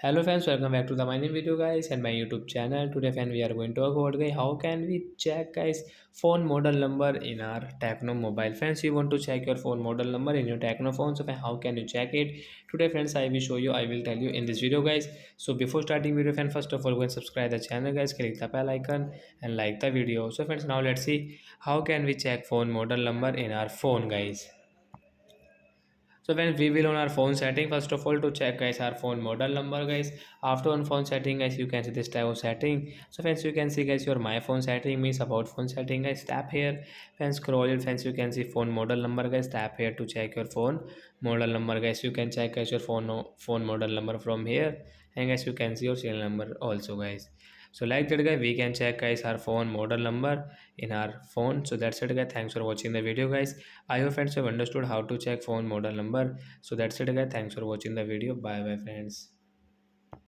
Hello friends, welcome back to the my new video guys and my YouTube channel. Today friend we are going to talk about guys how can we check guys phone model number in our Tecno mobile. Friends, you want to check your phone model number in your Tecno phone, so how can you check it? Today friends I will show you, I will tell you in this video guys. So before starting video friend, first of all go and subscribe the channel guys, click the bell icon and like the video. So friends, now let's see how can we check phone model number in our phone guys. So when we will on our phone setting, first of all to check guys our phone model number guys. After on phone setting guys, you can see this type of setting. So friends, you can see guys your my phone setting means about phone setting guys. Tap here and scroll it friends, you can see phone model number guys. Tap here to check your phone model number guys. You can check guys your phone model number from here, and guys you can see your serial number also guys. So like that guys, we can check guys our phone model number in our phone. So that's it guys, thanks for watching the video guys. I hope friends have understood how to check phone model number. So that's it guys, thanks for watching the video. Bye bye friends.